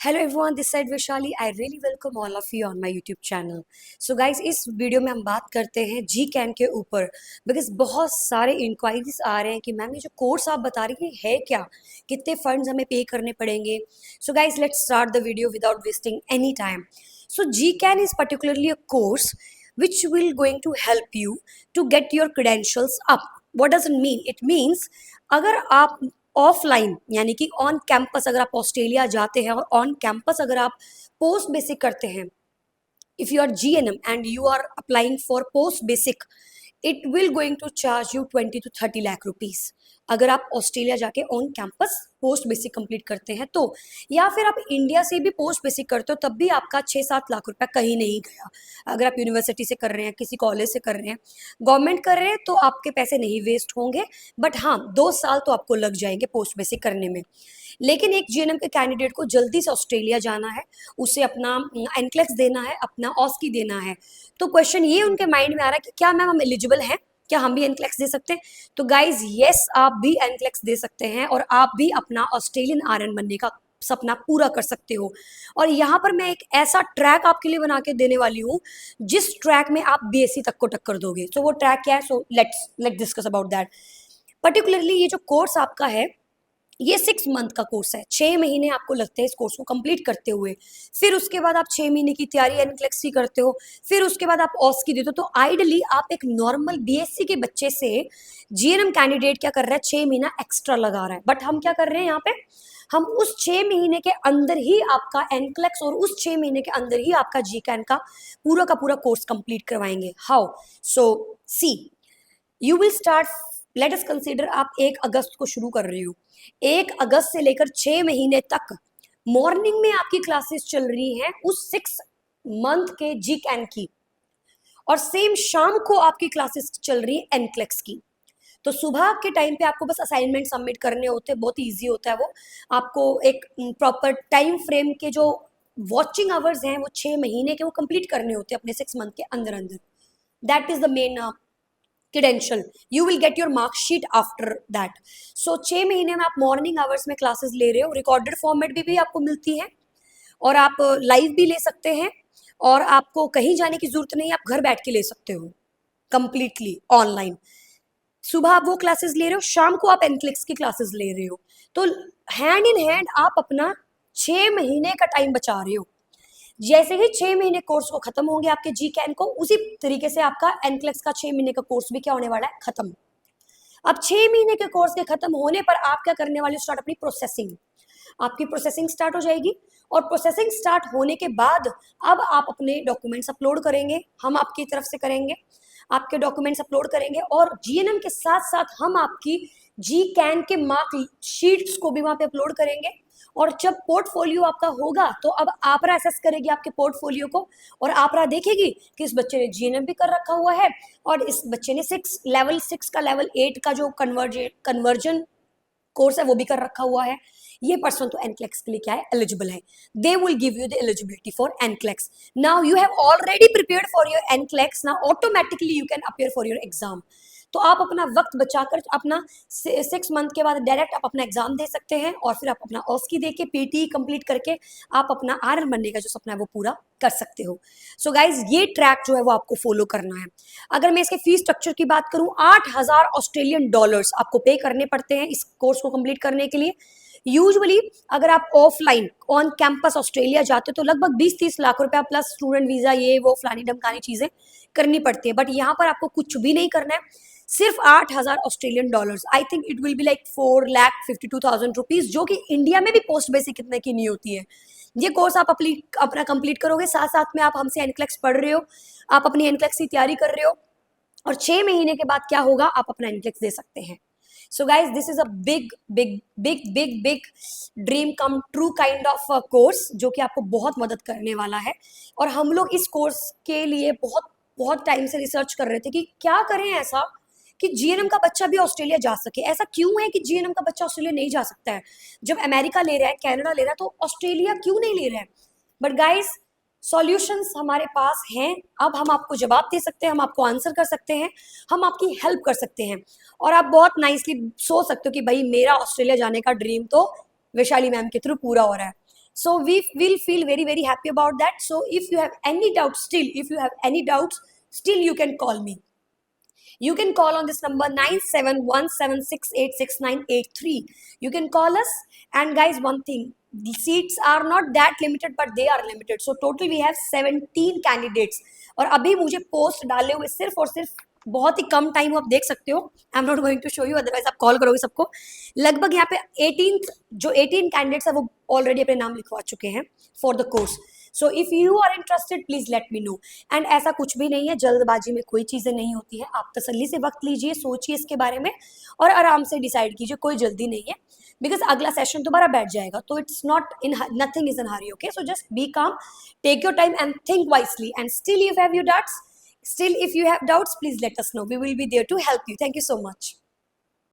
Hello everyone, this side Vaishali. I really welcome all of you on my YouTube channel. So guys, इस video में हम बात करते हैं जी कैन के ऊपर, बिकॉज बहुत सारे इंक्वायरीज आ रहे हैं कि मैम ये जो कोर्स आप बता रही है क्या, कितने फंड्स हमें पे करने पड़ेंगे। So guys, let's start the video without wasting any time. So G can is particularly a course which will going to help you to get your credentials up. What does it mean? It means अगर आप offline यानी कि on campus अगर आप Australia जाते हैं और on campus अगर आप पोस्ट बेसिक करते हैं, if you are GNM and you are applying for post basic, it will going to charge you 20 to 30 lakh rupees अगर आप ऑस्ट्रेलिया जाके on campus post basic complete करते हैं तो, या फिर आप इंडिया से भी पोस्ट बेसिक करते हो तब भी आपका 6-7 लाख रुपया कहीं नहीं गया। अगर आप यूनिवर्सिटी से कर रहे हैं, किसी कॉलेज से कर रहे हैं, गवर्नमेंट कर रहे हैं तो आपके पैसे नहीं वेस्ट होंगे, बट हाँ 2 साल तो आपको लग जाएंगे पोस्ट बेसिक करने में। लेकिन एक जीएनएम के कैंडिडेट को जल्दी से ऑस्ट्रेलिया जाना है, उसे अपना एनक्लेक्स देना है, अपना ऑस्की देना है, तो क्वेश्चन ये उनके माइंड में आ रहा है कि क्या मैम हम एलिजिबल हैं, क्या हम भी एनक्लेक्स दे सकते हैं। तो गाइज यस, आप भी एनक्लेक्स दे सकते हैं और आप भी अपना ऑस्ट्रेलियन आरएन बनने का सपना पूरा कर सकते हो। और यहाँ पर मैं एक ऐसा ट्रैक आपके लिए बना के देने वाली हूँ जिस ट्रैक में आप बीएससी तक को टक्कर दोगे। सो वो ट्रैक क्या है, so let's discuss about that. Particularly ये जो कोर्स आपका है, ये 6 मंथ का कोर्स है। 6 महीने आपको लगते हैं इस कोर्स को कंप्लीट करते हुए। फिर उसके बाद आप 6 महीने की तैयारी एनक्लेक्स की करते हो, फिर उसके बाद आप ऑस की देते हो। तो आइडली आप एक नॉर्मल बीएससी के बच्चे से जीएनएम कैंडिडेट क्या कर रहा है, 6 महीना एक्स्ट्रा लगा रहा है। बट हम क्या कर रहे हैं यहाँ पे, हम उस 6 महीने के अंदर ही आपका एनक्लेक्स और उस 6 महीने के अंदर ही आपका जी कैन का पूरा कोर्स कंप्लीट करवाएंगे। How? So see, you will start, let us consider आप 1 अगस्त को शुरू कर रहे हो। 1 अगस्त से लेकर 6 महीने तक मॉर्निंग में आपकी क्लासेस चल रही हैं उस 6 मंथ के जी कैन की, और सेम शाम को आपकी क्लासेस चल रही है एनक्लेक्स की। तो सुबह के टाइम पे आपको बस असाइनमेंट सबमिट करने होते हैं, बहुत ईजी होता है वो। आपको एक प्रॉपर टाइम फ्रेम के जो वॉचिंग आवर्स हैं वो 6 महीने के वो कंप्लीट करने होते हैं अपने 6 मंथ के अंदर अंदर। That is the main credential. You will get your marksheet after that. So 6 महीने में आप मॉर्निंग आवर्स में क्लासेस ले रहे हो, रिकॉर्डेड फॉर्मेट भी आपको मिलती है और आप लाइव भी ले सकते हैं, और आपको कहीं जाने की जरूरत नहीं, आप घर बैठ के ले सकते हो कंप्लीटली ऑनलाइन। सुबह आप वो क्लासेस ले रहे हो, शाम को आप एनक्लिक्स की क्लासेस ले रहे हो। तो हैंड इन हैंड आप अपना 6 महीने का टाइम बचा रहे हो। जैसे ही 6 महीने कोर्स को खत्म होंगे आपके जी कैन को, उसी तरीके से आपका एनक्लेक्स का 6 महीने का कोर्स भी क्या होने वाला है, खत्म। अब 6 महीने के कोर्स के खत्म होने पर आप क्या करने वाले, स्टार्ट अपनी प्रोसेसिंग। आपकी प्रोसेसिंग स्टार्ट हो जाएगी, और प्रोसेसिंग स्टार्ट होने के बाद अब आप अपने डॉक्यूमेंट्स अपलोड करेंगे, हम आपकी तरफ से करेंगे, आपके डॉक्यूमेंट्स अपलोड करेंगे, और जीएनएम के साथ साथ हम आपकी जी कैन के मार्क शीट्स को भी वहां पे अपलोड करेंगे। और जब पोर्टफोलियो आपका होगा तो अब आपरा असेस करेगी आपके पोर्टफोलियो को, और आपरा देखेगी कि इस बच्चे ने जीएनएम भी कर रखा हुआ है, और इस बच्चे ने लेवल 6 का लेवल 8 का जो कन्वर्जन कोर्स है वो भी कर रखा हुआ है। ये पर्सन तो एनक्लेक्स के लिए क्या है, एलिजिबल है। They will give you the eligibility for NCLEX. Now you have already prepared for your NCLEX, now automatically you can appear for your exam. तो आप अपना वक्त बचाकर अपना 6 मंथ के बाद डायरेक्ट आप अपना एग्जाम दे सकते हैं, और फिर आप अपना ऑस्की दे के पीटी कंप्लीट करके आप अपना आरएन बनने का जो सपना है वो पूरा कर सकते हो। सो गाइज, ये ट्रैक जो है वो आपको फॉलो करना है। अगर मैं इसके फीस स्ट्रक्चर की बात करूं, 8,000 ऑस्ट्रेलियन डॉलर्स आपको पे करने पड़ते हैं इस कोर्स को कंप्लीट करने के लिए। यूजुअली अगर आप ऑफलाइन ऑन कैंपस ऑस्ट्रेलिया जाते हो तो लगभग 20-30 लाख रुपया प्लस स्टूडेंट वीजा, ये वो फलानी ढमकानी चीजें करनी पड़ती है। बट यहाँ पर आपको कुछ भी नहीं करना है, सिर्फ 8,000 Australian dollars. I think it will be like 4,52,000 rupees, जो कि इंडिया में भी पोस्ट बेसिक कितने की नहीं होती है। ये कोर्स आप अपना कंप्लीट करोगे, साथ साथ में आप हमसे एनक्लेक्स पढ़ रहे हो, आप अपनी एनक्लेक्स की तैयारी कर रहे हो, और 6 महीने के बाद क्या होगा, आप अपना एनक्लेक्स दे सकते हैं। So guys, this is a big big big big big dream come true kind of course, जो कि आपको बहुत मदद करने वाला है। और हम लोग इस कोर्स के लिए बहुत बहुत टाइम से रिसर्च कर रहे थे कि क्या करें ऐसा कि जीएनएम का बच्चा भी ऑस्ट्रेलिया जा सके। ऐसा क्यों है कि जीएनएम का बच्चा ऑस्ट्रेलिया नहीं जा सकता है? जब अमेरिका ले रहा है, कनाडा ले रहा है, तो ऑस्ट्रेलिया क्यों नहीं ले रहा है? बट गाइज, सॉल्यूशंस हमारे पास हैं। अब हम आपको जवाब दे सकते हैं, हम आपको आंसर कर सकते हैं, हम आपकी हेल्प कर सकते हैं। और आप बहुत नाइसली सोच सकते हो कि भाई मेरा ऑस्ट्रेलिया जाने का ड्रीम तो वैशाली मैम के थ्रू पूरा हो रहा है। So we will feel very very happy about that. So if you have any doubts still, if you have any doubts still, you can call me. You can call on this number 9717686983. You can call us. And guys, one thing, the seats are not that limited, but they are limited. So total we have 17 candidates. और अभी मुझे post डाले हुए सिर्फ और सिर्फ बहुत ही कम time आप देख सकते हो. I am not going to show you, otherwise आप कॉल करोगे सबको. लगभग यहाँ पे 18 कैंडिडेट्स है वो ऑलरेडी अपने नाम लिखवा चुके हैं for the course. So if you are interested please let me know. And ऐसा कुछ भी नहीं है, जल्दबाजी में कोई चीज़ें नहीं होती है. आप तसल्ली से वक्त लीजिए, सोचिए इसके बारे में और आराम से डिसाइड कीजिए, कोई जल्दी नहीं है. बिकॉज अगला सेशन दोबारा बैठ जाएगा, तो it's not in nothing is in hurry. Okay, so just be calm, take your time and think wisely. And still if you have doubts, please let us know. We will be there to help you. Thank you so much.